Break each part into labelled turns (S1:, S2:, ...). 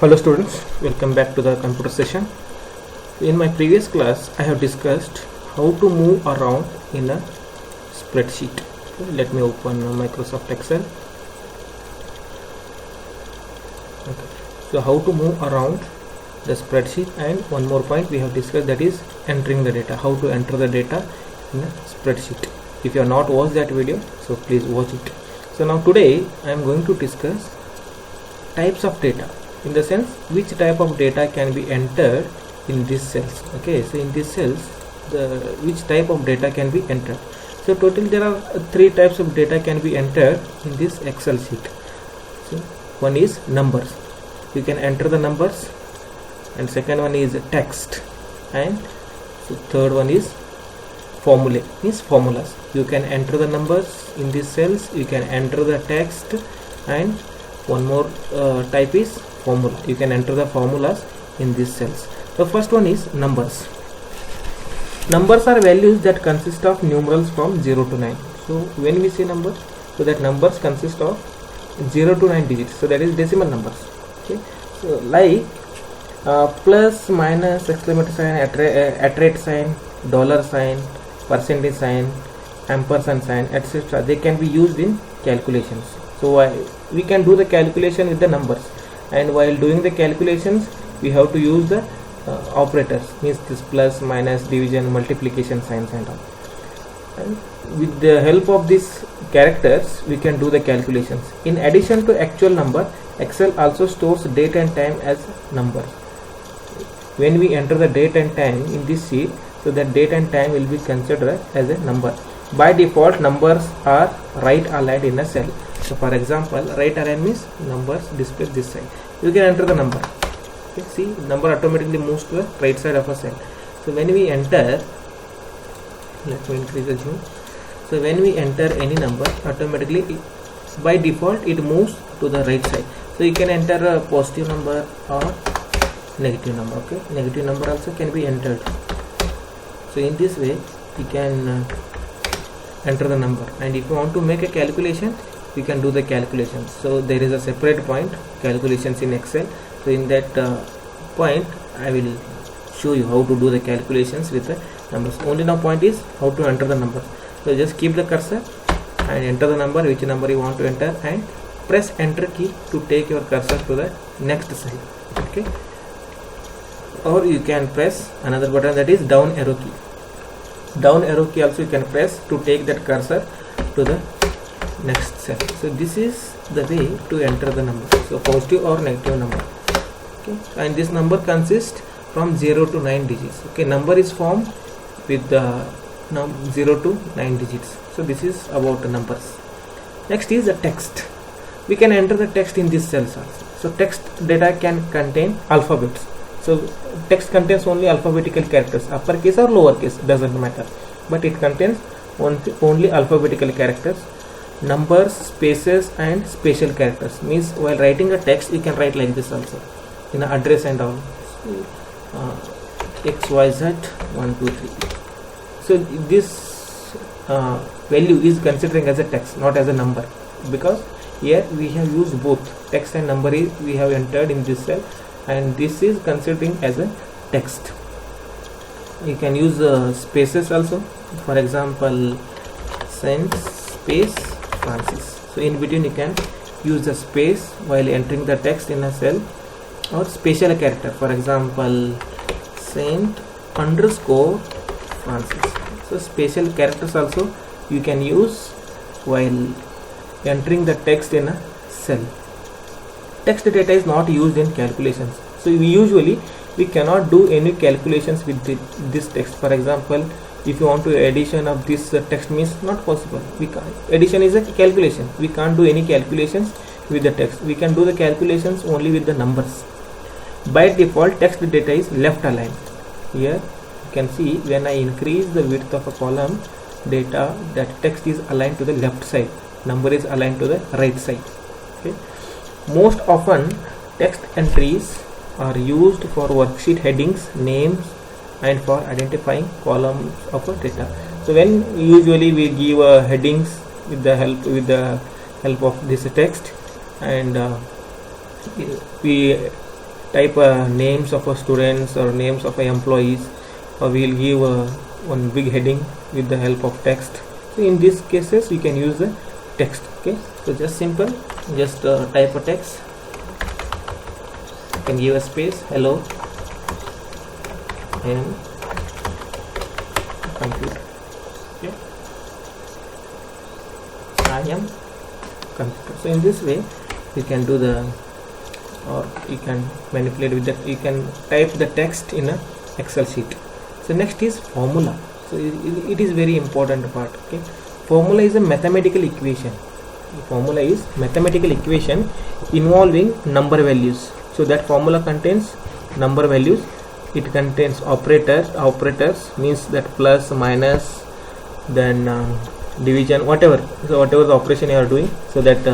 S1: Hello students, welcome back to the computer session. In my previous class, I have discussed how to move around in a spreadsheet. Okay, let me open Microsoft Excel. Okay. So how to move around the spreadsheet, and one more point we have discussed, that is entering the data, how to enter the data in a spreadsheet. If you have not watched that video, so please watch it. So now today I am going to discuss types of data, in the sense which type of data can be entered in these cells. Okay, so in these cells which type of data can be entered. So total there are three types of data can be entered in this Excel sheet. So one is numbers, you can enter the numbers, and second one is text, and so third one is formulae, means formulas. You can enter the numbers in these cells, you can enter the text, and one more type is formula. You can enter the formulas in these cells. The first one is numbers. Numbers are values that consist of numerals from 0 to 9. So when we say numbers, so that numbers consist of 0 to 9 digits, so that is decimal numbers. Okay, so like plus, minus, exclamation sign, at sign, dollar sign, percentage sign, ampersand sign, etc. They can be used in calculations. So we can do the calculation with the numbers, and while doing the calculations we have to use the operators, means this plus, minus, division, multiplication signs and all. And with the help of these characters we can do the calculations. In addition to actual number, Excel also stores date and time as numbers. When we enter the date and time in this sheet, so that date and time will be considered as a number. By default, numbers are right aligned in a cell. So for example, right aligned means numbers displayed this side. You can enter the number. Okay, see, number automatically moves to the right side of a cell. So when we enter, let me increase the zoom. So when we enter any number, automatically by default it moves to the right side. So you can enter a positive number or negative number. Okay, negative number also can be entered. So in this way you can enter the number, and if you want to make a calculation, you can do the calculations. So there is a separate point, calculations in Excel. So in that point I will show you how to do the calculations with the numbers. Only now point is how to enter the number. So just keep the cursor and enter the number, which number you want to enter, and press enter key to take your cursor to the next side. Okay, or you can press another button, that is down arrow key. Down arrow key also you can press to take that cursor to the next cell. So this is the way to enter the number, so positive or negative number. Okay, and this number consists from 0 to 9 digits. Okay, number is formed with the 0 to 9 digits. So this is about the numbers. Next is the text. We can enter the text in these cells also. So text data can contain alphabets. So text contains only alphabetical characters, uppercase or lowercase, doesn't matter, but it contains only alphabetical characters. Numbers, spaces, and special characters, means while writing a text you can write like this also, in an address and all, XYZ 123. So this value is considering as a text, not as a number, because here we have used both text and number we have entered in this cell, and this is considering as a text. You can use spaces also. For example, Saint space Francis. So in between you can use the space while entering the text in a cell, or special character. For example, Saint underscore Francis. So special characters also you can use while entering the text in a cell. Text data is not used in calculations. So we cannot do any calculations with this text. For example, if you want to addition of this text, means not possible. We can't. Addition is a calculation. We can't do any calculations with the text. We can do the calculations only with the numbers. By default, text data is left aligned. Here you can see, when I increase the width of a column data, that text is aligned to the left side, number is aligned to the right side. Okay. Most often text entries are used for worksheet headings, names, and for identifying columns of a data. So when usually we give headings with the help of this text, and we type names of students or names of employees, or we will give one big heading with the help of text. So in these cases we can use the text. Okay, so just simple, just type a text, you can give a space, hello and computer. Okay, I am computer. So in this way you can do the, or you can manipulate with that, you can type the text in a Excel sheet. So next is formula. So it is very important part. Okay, formula is a mathematical equation. Formula is mathematical equation involving number values. So that formula contains number values. It contains operators means that plus, minus, then division, whatever. So whatever the operation you are doing, so that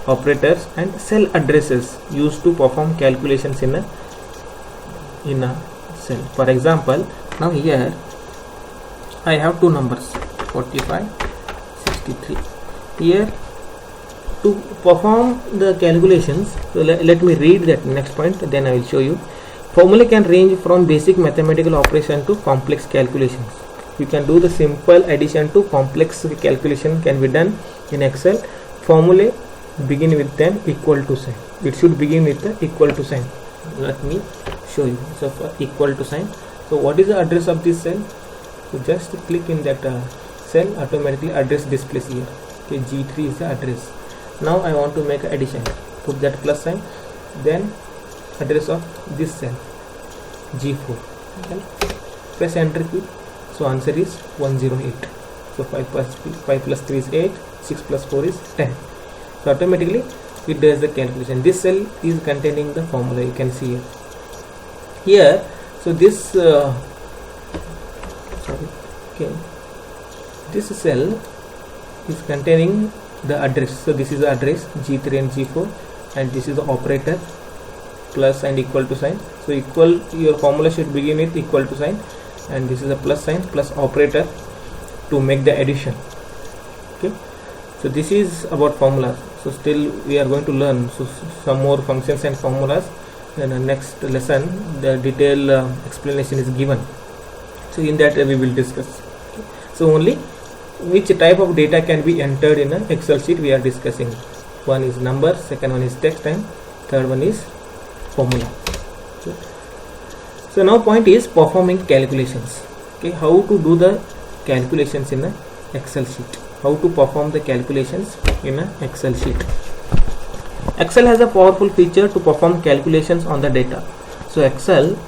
S1: operators and cell addresses used to perform calculations in a cell. For example, now here I have two numbers 45, 63. Here to perform the calculations, so let me read that next point, then I will show you. Formula can range from basic mathematical operation to complex calculations. You can do the simple addition to complex calculation can be done in Excel. Formula begin with an equal to sign. It should begin with the equal to sign. Let me show you. So for equal to sign, so what is the address of this cell? So just click in that cell, automatically address displays here. Okay, G3 is the address. Now I want to make an addition, put that plus sign, then address of this cell G4, then press enter key. So answer is 108. So 5 plus 3 is 8, 6 plus 4 is 10. So automatically it does the calculation. This cell is containing the formula, you can see here. So this this cell is containing the address. So this is the address G3 and G4, and this is the operator plus and equal to sign. So equal, your formula should begin with equal to sign, and this is a plus sign plus operator to make the addition. Okay, so this is about formulas. So still we are going to learn some more functions and formulas. In the next lesson the detailed explanation is given. So in that we will discuss. Okay. So only which type of data can be entered in an Excel sheet we are discussing. One is number, second one is text, and third one is formula. Okay. So now point is performing calculations. Okay, how to do the calculations in an Excel sheet. How to perform the calculations in an Excel sheet. Excel has a powerful feature to perform calculations on the data. So Excel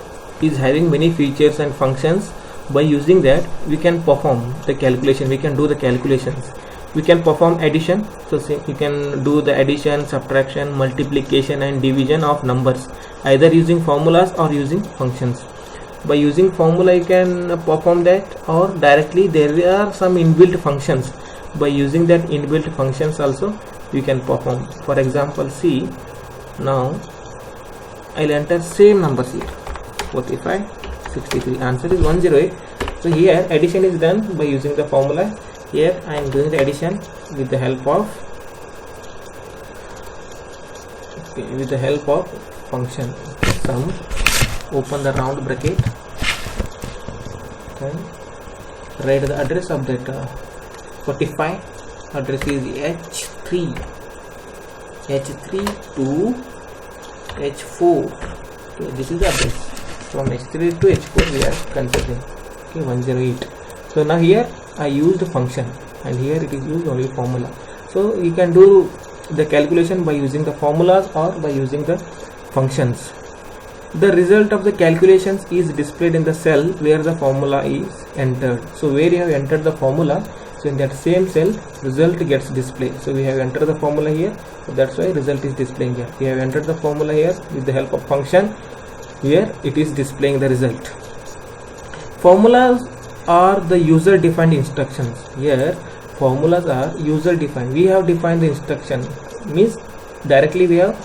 S1: is having many features and functions. By using that we can perform the calculation, we can do the calculations. We can perform addition, so you can do the addition, subtraction, multiplication and division of numbers either using formulas or using functions. By using formula you can perform that, or directly there are some inbuilt functions. By using that inbuilt functions also you can perform. For example, see, now I'll enter same numbers here, 45, 63, answer is 108. So here addition is done by using the formula. Here I am doing the addition with the help of function. Sum, open the round bracket, then write the address of that 45. Address is H3 to H4. Okay, this is the address. From H3 to H4 we are considering. Okay, 108. So now here I used function, and here it is used only formula. So you can do the calculation by using the formulas or by using the functions. The result of the calculations is displayed in the cell where the formula is entered. So where you have entered the formula, so in that same cell result gets displayed. So we have entered the formula here, so that's why result is displaying here. We have entered the formula here with the help of function. Here it is displaying the result. Formulas are the user defined instructions. Here formulas are user defined. We have defined the instruction, means directly we have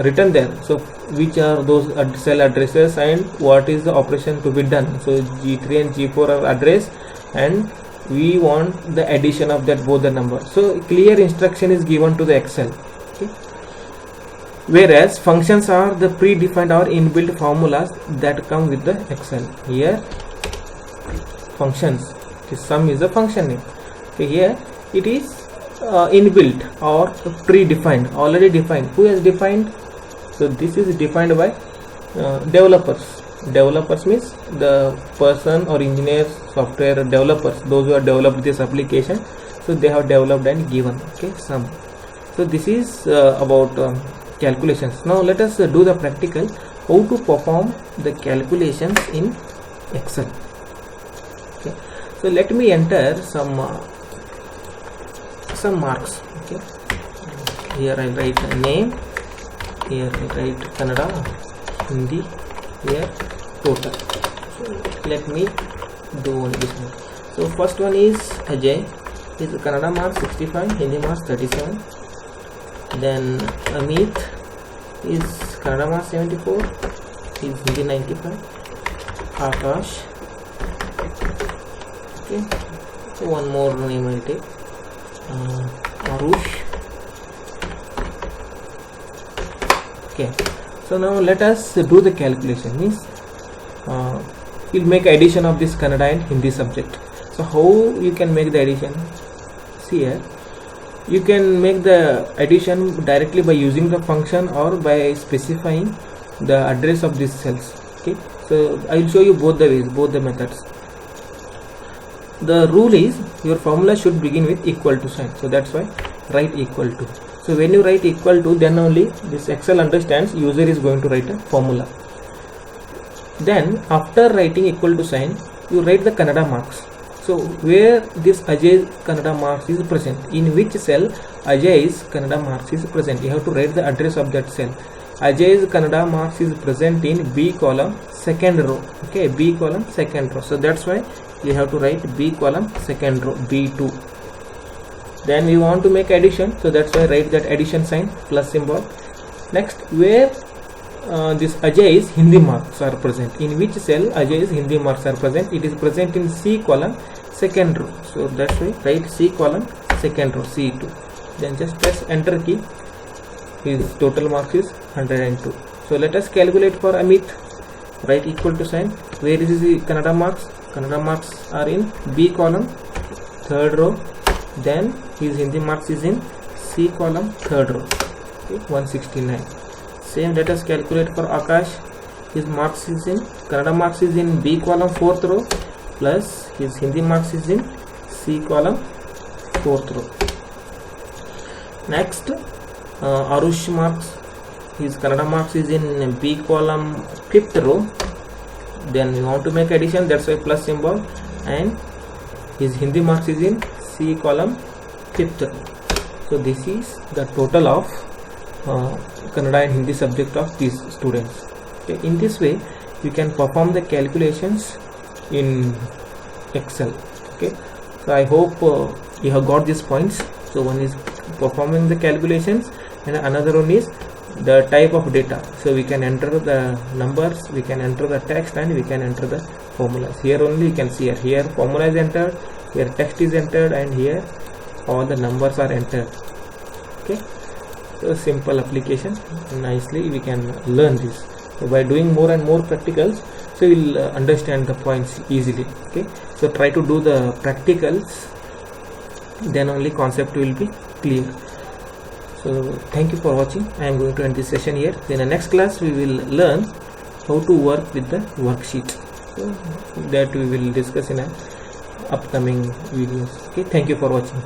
S1: written there. So which are those cell addresses and what is the operation to be done. So G3 and G4 are address, and we want the addition of that both the numbers. So clear instruction is given to the Excel. Okay. whereas functions are the predefined or inbuilt formulas that come with the Excel. Here functions, sum is a function name. Okay, here it is inbuilt or predefined, already defined. Who has defined? So this is defined by developers. Developers means the person or engineers, software developers, those who have developed this application. So they have developed and given, okay, sum. So this is about calculations. Now let us do the practical, how to perform the calculations in Excel. Okay, so let me enter some marks. Okay, here I write a name, here I write Kannada, Hindi, here total. So let me do only this one. So first one is Ajay, is Kannada marks 65, Hindi marks 37. Then Amit is Kannada marks 74, is Hindi 95. Akash. Okay, so one more name I take. Arush. Okay, so now let us do the calculation. Means we'll make addition of this Kannada and Hindi subject. So how you can make the addition? See here, you can make the addition directly by using the function or by specifying the address of these cells. Okay, so I will show you both the ways, both the methods. The rule is your formula should begin with equal to sign, so that's why write equal to. So when you write equal to, then only this Excel understands user is going to write a formula. Then after writing equal to sign, you write the Kannada marks. So where this Ajay's Kannada marks is present, in which cell Ajay's Kannada marks is present, you have to write the address of that cell. Ajay's Kannada marks is present in B column second row. Okay, B column second row. So that's why you have to write B column second row, B2. Then we want to make addition, so that's why write that addition sign, plus symbol. Next, where this Ajay's Hindi marks are present, in which cell Ajay's Hindi marks are present, it is present in C column second row. So that's why write C column second row, C2. Then just press enter key. His total marks is 102. So let us calculate for Amit. Write equal to sign. Where is the Kannada marks? Kannada marks are in B column third row. Then his Hindi marks is in C column third row. Okay, 169. Same, let us calculate for Akash. His marks is in Kannada marks is in B column fourth row, plus his Hindi marks is in C column fourth row. Next, Arush marks, his Kannada marks is in B column fifth row. Then we want to make addition, that's why plus symbol, and his Hindi marks is in C column fifth row. So this is the total of Kannada and Hindi subject of these students. Okay, in this way you can perform the calculations in Excel. Okay, so I hope you have got these points. So one is performing the calculations and another one is the type of data. So we can enter the numbers, we can enter the text, and we can enter the formulas. Here only you can see here formula is entered, here text is entered, and here all the numbers are entered. Okay, so simple application, nicely we can learn this. So by doing more and more practicals, so you will understand the points easily. Okay, so try to do the practicals, then only concept will be clear. So thank you for watching. I am going to end this session here. In the next class we will learn how to work with the worksheet. So that we will discuss in a upcoming videos. Okay, thank you for watching.